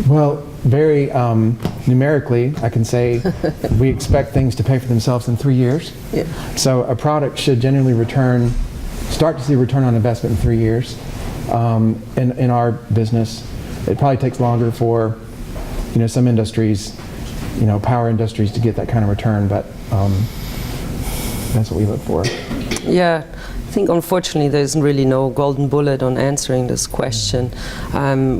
Well, very numerically, I can say we expect things to pay for themselves in 3 years. Yeah. So a product should generally start to see return on investment in 3 years. In our business, it probably takes longer for, some industries, power industries, to get that kind of return, but that's what we look for. Yeah, I think unfortunately there's really no golden bullet on answering this question.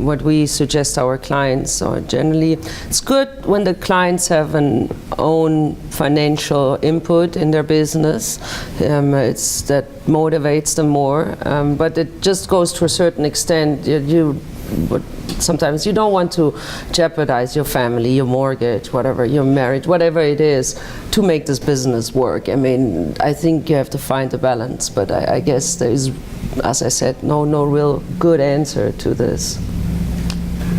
What we suggest our clients are generally, it's good when the clients have an own financial input in their business. That motivates them more, but it just goes to a certain extent. Sometimes you don't want to jeopardize your family, your mortgage, whatever, your marriage, whatever it is, to make this business work. I mean, I think you have to find a balance, but I guess there is, as I said, no real good answer to this.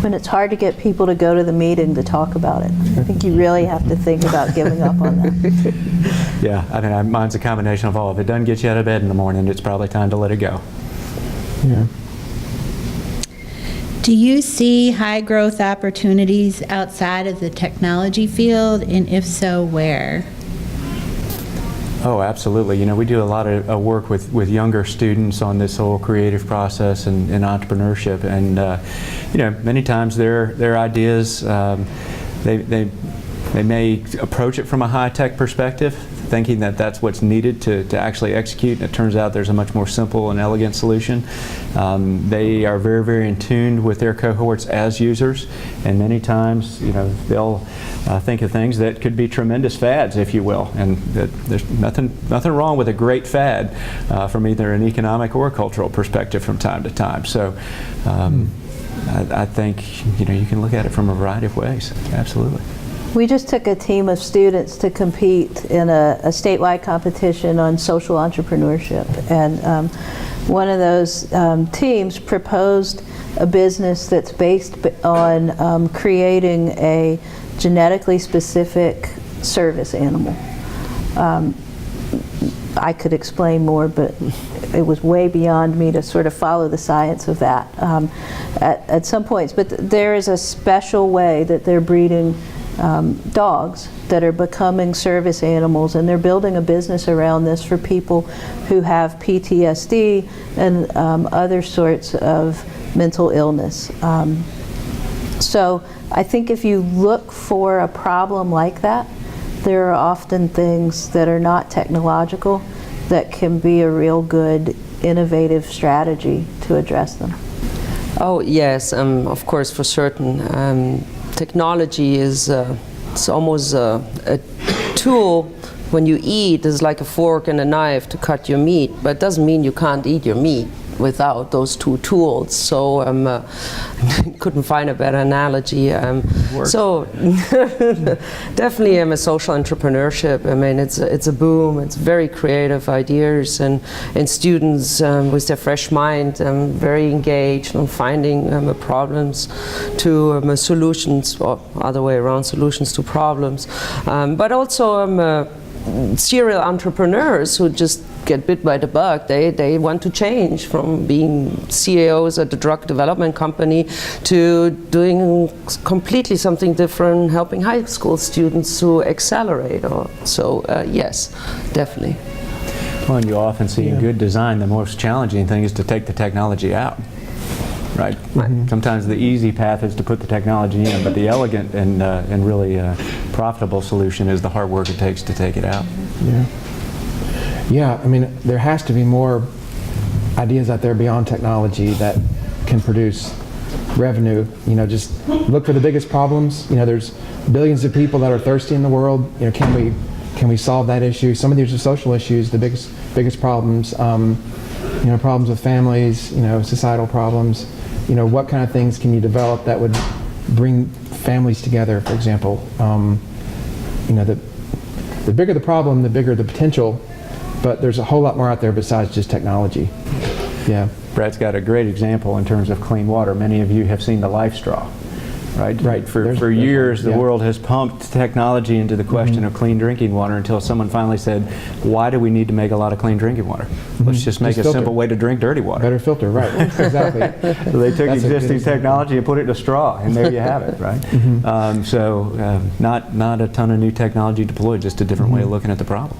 When it's hard to get people to go to the meeting to talk about it, I think you really have to think about giving up on that. Yeah, I mean, mine's a combination of all. If it doesn't get you out of bed in the morning, it's probably time to let it go. Yeah. Do you see high growth opportunities outside of the technology field, and if so, where? Oh, absolutely. We do a lot of work with younger students on this whole creative process and entrepreneurship, and many times their ideas, they may approach it from a high-tech perspective, thinking that that's what's needed to actually execute, and it turns out there's a much more simple and elegant solution. They are very, very in tune with their cohorts as users, and many times, they'll think of things that could be tremendous fads, if you will, and that there's nothing wrong with a great fad from either an economic or a cultural perspective from time to time. So I think you can look at it from a variety of ways. Absolutely. We just took a team of students to compete in a statewide competition on social entrepreneurship, and one of those teams proposed a business that's based on creating a genetically specific service animal. I could explain more, but it was way beyond me to sort of follow the science of that at some points. But there is a special way that they're breeding dogs that are becoming service animals, and they're building a business around this for people who have PTSD and other sorts of mental illness. So I think if you look for a problem like that, there are often things that are not technological that can be a real good innovative strategy to address them. Oh yes, of course, for certain. Technology is it's almost a tool. When you eat, it's like a fork and a knife to cut your meat, but it doesn't mean you can't eat your meat without those two tools. So couldn't find a better analogy. So definitely a social entrepreneurship. I mean, it's a boom. It's very creative ideas, and students with their fresh mind, very engaged on finding problems to solutions, or other way around, solutions to problems. But also serial entrepreneurs who just get bit by the bug. They want to change from being CEOs at a drug development company to doing completely something different, helping high school students to accelerate. So yes, definitely. Well, and you often see in good design, the most challenging thing is to take the technology out. Right. Mm-hmm. Sometimes the easy path is to put the technology in, but the elegant and really profitable solution is the hard work it takes to take it out. Yeah. Yeah, I mean, there has to be more ideas out there beyond technology that can produce revenue. Just look for the biggest problems. There's billions of people that are thirsty in the world. Can we solve that issue? Some of these are social issues, the biggest problems. Problems with families. Societal problems. What kind of things can you develop that would bring families together? For example, the bigger the problem, the bigger the potential. But there's a whole lot more out there besides just technology. Yeah. Brad's got a great example in terms of clean water. Many of you have seen the Life Straw. right? Right. For There's years, one, the yeah. world has pumped technology into the question of clean drinking water until someone finally said, why do we need to make a lot of clean drinking water? Let's just make Just a filter. simple way to drink dirty water. Better filter, right? Exactly. So they took That's a good existing example. technology and put it in a straw, and there you have it, right? Not a ton of new technology deployed, just a different way of looking at the problem.